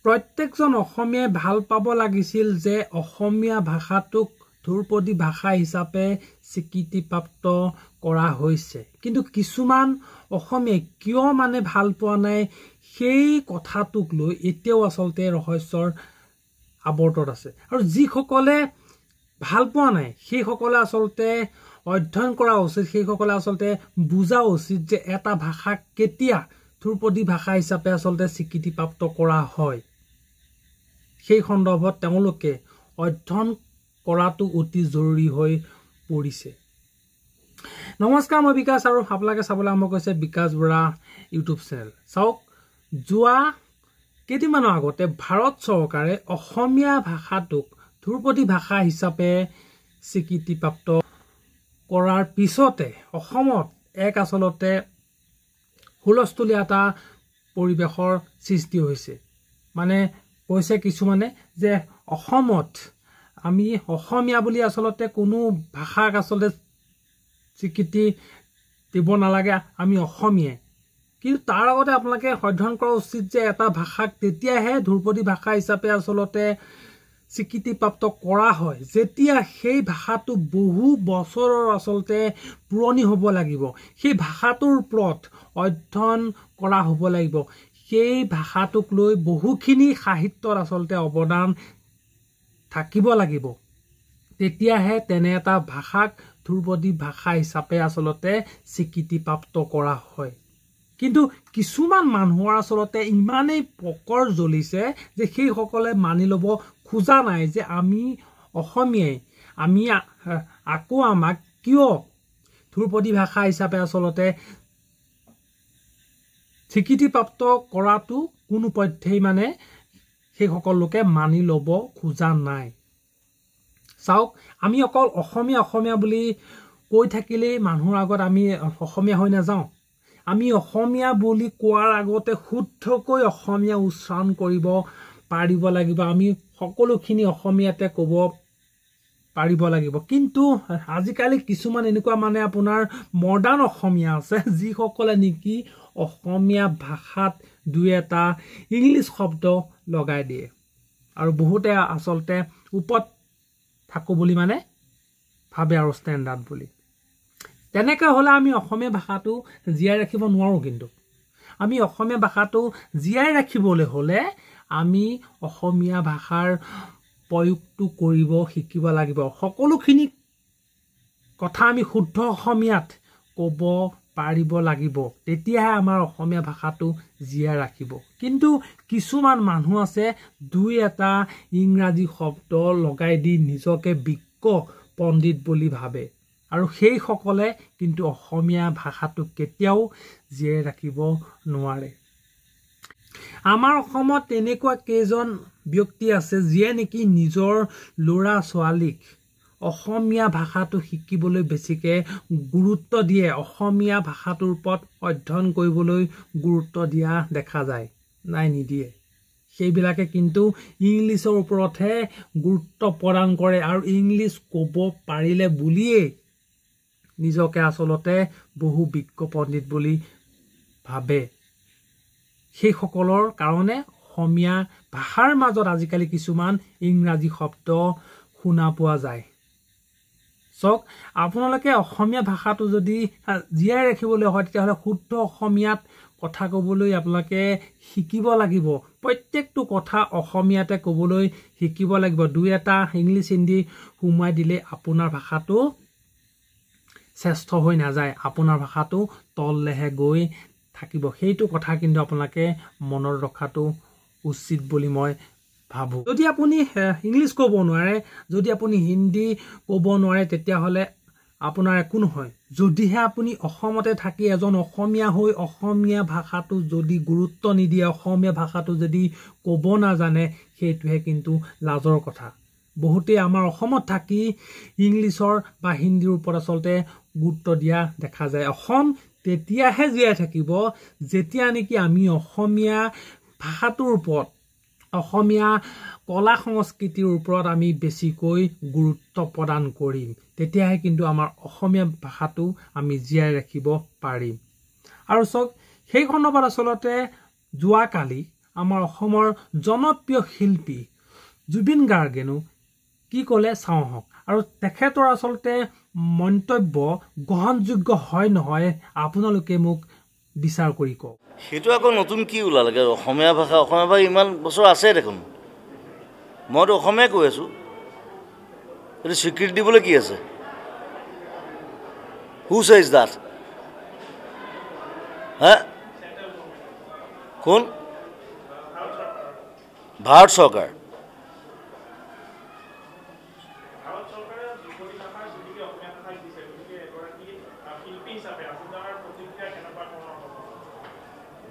প্ৰত্যেকজন অসমীয়াই ভাল পাব লাগিছিল যে অসমীয়া ভাষাটোক ধ্ৰুপদী ভাষা হিচাপে স্বীকৃতিপ্ৰাপ্ত কৰা হৈছে, কিন্তু কিছুমান অসমীয়াই কিয় মানে ভাল পোৱা নাই সেই কথাটোক লৈ এতিয়াও আচলতে ৰহস্যৰ আৱৰ্তত আছে। আৰু যিসকলে ভাল পোৱা নাই সেইসকলে আচলতে অধ্যয়ন কৰা উচিত, সেইসকলে আচলতে বুজা উচিত যে এটা ভাষাক কেতিয়া ধ্ৰুপদী ভাষা হিচাপে আচলতে স্বীকৃতিপ্ৰাপ্ত কৰা হয়। সেই সন্দৰ্ভত তেওঁলোকে অধ্যয়ন কৰাটো অতি জৰুৰী হৈ পৰিছে। নমস্কাৰ, মই বিকাশ আৰু আপোনালোকে চাবলৈ আৰম্ভ কৰিছে বিকাশ বৰা ইউটিউব চেনেল। চাওক, যোৱা কেইদিনমানৰ আগতে ভাৰত চৰকাৰে অসমীয়া ভাষাটোক ধ্ৰুপদী ভাষা হিচাপে স্বীকৃতিপ্ৰাপ্ত কৰাৰ পিছতে অসমত এক আচলতে হুলস্থুলীয়া এটা পৰিৱেশৰ সৃষ্টি হৈছে। মানে কৈছে কিছুমানে যে অসমত আমি অসমীয়া বুলি আচলতে কোনো ভাষাক আচলতে স্বীকৃতি দিব নালাগে, আমি অসমীয়াই। কিন্তু তাৰ আগতে আপোনালোকে অধ্যয়ন কৰা উচিত যে এটা ভাষাক তেতিয়াহে ধ্ৰুপদী ভাষা হিচাপে আচলতে স্বীকৃতিপ্ৰাপ্ত কৰা হয় যেতিয়া সেই ভাষাটো বহু বছৰৰ আচলতে পুৰণি হ'ব লাগিব, সেই ভাষাটোৰ ওপৰত অধ্যয়ন কৰা হ'ব লাগিব, সেই ভাষাটোক লৈ বহুখিনি সাহিত্যৰ আচলতে অৱদান থাকিব লাগিব, তেতিয়াহে তেনে এটা ভাষাক ধ্ৰুপদী ভাষা হিচাপে আচলতে স্বীকৃতিপ্ৰাপ্ত কৰা হয়। কিন্তু কিছুমান মানুহৰ আচলতে ইমানেই পকৰ জ্বলিছে যে সেইসকলে মানি ল'ব খোজা নাই যে আমি অসমীয়াই, আমি আকৌ আমাক কিয় ধ্ৰুপদী ভাষা হিচাপে আচলতে স্বীকৃতিপ্ৰাপ্ত কৰাটো কোনো পধ্যেই মানে সেইসকল লোকে মানি ল'ব খোজা নাই। চাওক, আমি অকল অসমীয়া অসমীয়া বুলি কৈ থাকিলেই মানুহৰ আগত আমি অসমীয়া হৈ নাযাওঁ। আমি অসমীয়া বুলি কোৱাৰ আগতে শুদ্ধকৈ অসমীয়া উচ্চাৰণ কৰিব পাৰিব লাগিব, আমি সকলোখিনি অসমীয়াতে ক'ব পাৰিব লাগিব। কিন্তু আজিকালি কিছুমান এনেকুৱা মানে আপোনাৰ মডাৰ্ণ অসমীয়া আছে যিসকলে নেকি অসমীয়া ভাষাত দুই এটা ইংলিছ শব্দ লগাই দিয়ে আৰু বহুতে আচলতে ওপৰত থাকো বুলি মানে ভাবে আৰু ষ্টেণ্ডাৰ্ড বুলি। তেনেকৈ হ'লে আমি অসমীয়া ভাষাটো জীয়াই ৰাখিব নোৱাৰোঁ। কিন্তু আমি অসমীয়া ভাষাটো জীয়াই ৰাখিবলৈ হ'লে আমি অসমীয়া ভাষাৰ প্ৰয়োগটো কৰিব শিকিব লাগিব। সকলোখিনি কথা আমি শুদ্ধ অসমীয়াত ক'ব পাৰিব লাগিব, তেতিয়াহে আমাৰ অসমীয়া ভাষাটো জীয়াই ৰাখিব। কিন্তু কিছুমান মানুহ আছে দুই এটা ইংৰাজী শব্দ লগাই দি নিজকে বিজ্ঞ পণ্ডিত বুলি ভাবে, আৰু সেইসকলে কিন্তু অসমীয়া ভাষাটো কেতিয়াও জীয়াই ৰাখিব নোৱাৰে। আমাৰ অসমত তেনেকুৱা কেইজন ব্যক্তি আছে যিয়ে নেকি নিজৰ ল'ৰা ছোৱালীক অসমীয়া ভাষাটো শিকিবলৈ বেছিকৈ গুৰুত্ব দিয়ে, অসমীয়া ভাষাটোৰ ওপৰত অধ্যয়ন কৰিবলৈ গুৰুত্ব দিয়া দেখা যায়। নাই, নিদিয়ে। সেইবিলাকে কিন্তু ইংলিছৰ ওপৰতহে গুৰুত্ব প্ৰদান কৰে আৰু ইংলিছ ক'ব পাৰিলে বুলিয়েই নিজকে আচলতে বহু বিজ্ঞ পণ্ডিত বুলি ভাবে। সেইসকলৰ কাৰণে অসমীয়া ভাষাৰ মাজত আজিকালি কিছুমান ইংৰাজী শব্দ শুনা পোৱা যায়। চাওক, আপোনালোকে অসমীয়া ভাষাটো যদি জীয়াই ৰাখিবলৈ হয় তেতিয়াহ'লে শুদ্ধ অসমীয়াত কথা ক'বলৈ আপোনালোকে শিকিব লাগিব। প্ৰত্যেকটো কথা অসমীয়াতে ক'বলৈ শিকিব লাগিব। দুই এটা ইংলিছ হিন্দী সোমাই দিলে আপোনাৰ ভাষাটো শ্ৰেষ্ঠ হৈ নাযায়, আপোনাৰ ভাষাটো তললেহে গৈ থাকিব। সেইটো কথা কিন্তু আপোনালোকে মনত ৰখাটো উচিত বুলি মই ভাবোঁ। যদি আপুনি ইংলিছ ক'ব নোৱাৰে, যদি আপুনি হিন্দী ক'ব নোৱাৰে, তেতিয়াহ'লে আপোনাৰ একো নহয়। যদিহে আপুনি অসমতে থাকি এজন অসমীয়া হৈ অসমীয়া ভাষাটো যদি গুৰুত্ব নিদিয়ে, অসমীয়া ভাষাটো যদি ক'ব নাজানে, সেইটোহে কিন্তু লাজৰ কথা। বহুতেই আমাৰ অসমত থাকি ইংলিছৰ বা হিন্দীৰ ওপৰত আচলতে গুৰুত্ব দিয়া দেখা যায়। অসম তেতিয়াহে জীয়াই থাকিব যেতিয়া নেকি আমি অসমীয়া ভাষাটোৰ ওপৰত, অসমীয়া কলা সংস্কৃতিৰ ওপৰত আমি বেছিকৈ গুৰুত্ব প্ৰদান কৰিম, তেতিয়াহে কিন্তু আমাৰ অসমীয়া ভাষাটো আমি জীয়াই ৰাখিব পাৰিম। আৰু চাওক, সেই সন্দৰ্ভত আচলতে যোৱাকালি আমাৰ অসমৰ জনপ্ৰিয় শিল্পী জুবিন গাৰ্গেনো কি ক'লে চাওঁ হওক আৰু তেখেতৰ আচলতে মন্তব্য গ্ৰহণযোগ্য হয় নহয় আপোনালোকে মোক বিচাৰ কৰি কওক সেইটো আকৌ নতুন কি ওলালে অসমীয়া ভাষা ইমান বছৰ আছে দেখোন মইতো অসমীয়াই কৈ আছোঁ এইটো স্বীকৃতি দিবলৈ কি আছে হু চেজ দ্যাট হা কোন ভাৰত চৰকাৰ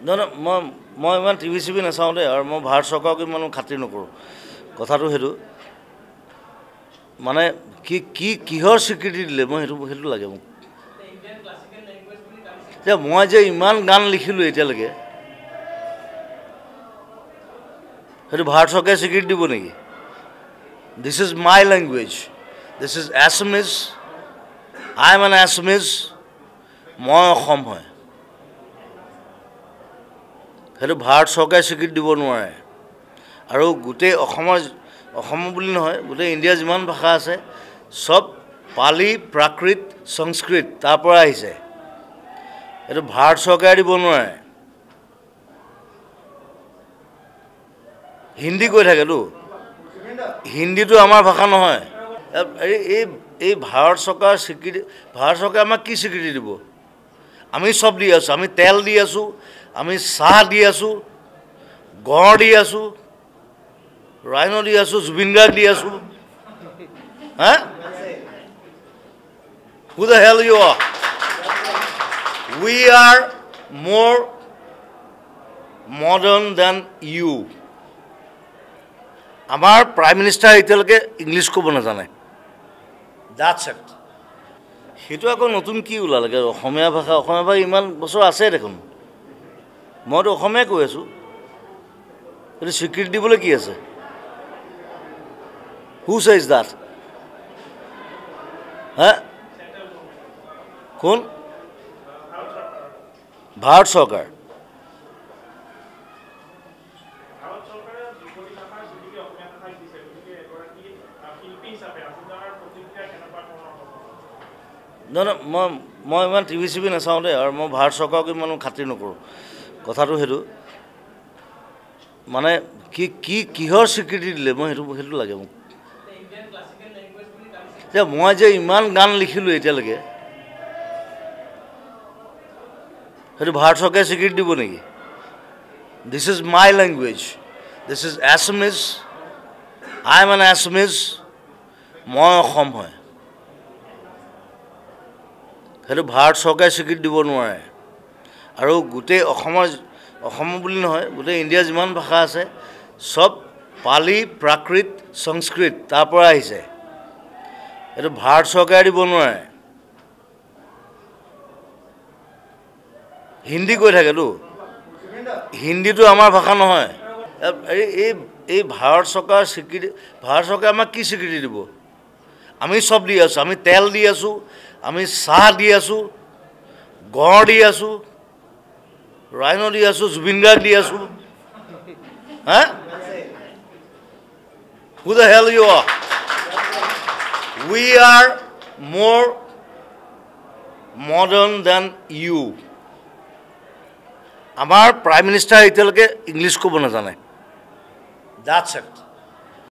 নহয় মই ইমান টিভি চিভি নাচাওঁ দেই আৰু মই ভাৰত চৰকাৰক ইমান খাতিৰ নকৰোঁ কথাটো সেইটো মানে কিহৰ স্বীকৃতি দিলে মই সেইটো লাগে মোক এতিয়া মই যে ইমান গান লিখিলোঁ এতিয়ালৈকে সেইটো ভাৰত চৰকাৰে স্বীকৃতি দিব নেকি this is my language this is Assamese I am N Assamese মই অসম হয় সেইটো ভাৰত চৰকাৰে স্বীকৃতি দিব নোৱাৰে আৰু গোটেই অসম বুলি নহয় গোটেই ইণ্ডিয়াৰ যিমান ভাষা আছে চব পালি প্ৰাকৃত সংস্কৃত তাৰ পৰা আহিছে এইটো ভাৰত চৰকাৰে দিব নোৱাৰে হিন্দী কৈ থাকেতো হিন্দীটো আমাৰ ভাষা নহয় এই ভাৰত চৰকাৰ স্বীকৃতি ভাৰত চৰকাৰে আমাক কি স্বীকৃতি দিব আমি চব দি আছোঁ আমি তেল দি আছোঁ আমি চাহ দি আছোঁ গড় দি আছোঁ ৰাইন দি আছোঁ জুবিন গাৰ্গ দি আছোঁ হা Who the hell you are? We are more modern than you. আমাৰ প্ৰাইম মিনিষ্টাৰ এতিয়ালৈকে ইংলিছ ক'ব নাজানে That's it. সেইটো আকৌ নতুন কি ওলালে অসমীয়া ভাষা ইমান বছৰ আছে দেখোন মইতো অসমীয়াই কৈ আছোঁ এইটো স্বীকৃতি দিবলৈ কি আছে হু চেজ দ্যাট হা কোন ভাৰত চৰকাৰ নহয় মই ইমান টিভি চিভি নাচাওঁ দেই আৰু মই ভাৰত চৰকাৰক ইমান খাতিৰ নকৰোঁ কথাটো সেইটো মানে কিহৰ স্বীকৃতি দিলে মই সেইটো লাগে মোক এতিয়া মই যে ইমান গান লিখিলোঁ এতিয়ালৈকে সেইটো ভাৰত চৰকাৰে স্বীকৃতি দিব নেকি this is my language this is Assamese I am N Assamese মই অসম হয় সেইটো ভাৰত চৰকাৰে স্বীকৃতি দিব নোৱাৰে আৰু গোটেই অসম বুলি নহয় গোটেই ইণ্ডিয়াৰ যিমান ভাষা আছে চব পালি প্ৰাকৃত সংস্কৃত তাৰ পৰা আহিছে এইটো ভাৰত চৰকাৰে দিব নোৱাৰে হিন্দী কৈ থাকেতো হিন্দীটো আমাৰ ভাষা নহয় এই ভাৰত চৰকাৰ স্বীকৃতি ভাৰত চৰকাৰে আমাক কি স্বীকৃতি দিব আমি চব দি আছোঁ আমি তেল দি আছোঁ আমি চাহ দি আছোঁ গড় দি আছোঁ ৰাইন দি আছোঁ জুবিন গাৰ্গ দি আছোঁ হা Who the hell you are? We are more modern than you. আমাৰ প্ৰাইম মিনিষ্টাৰ এতিয়ালৈকে ইংলিছ ক'ব নাজানে That's it.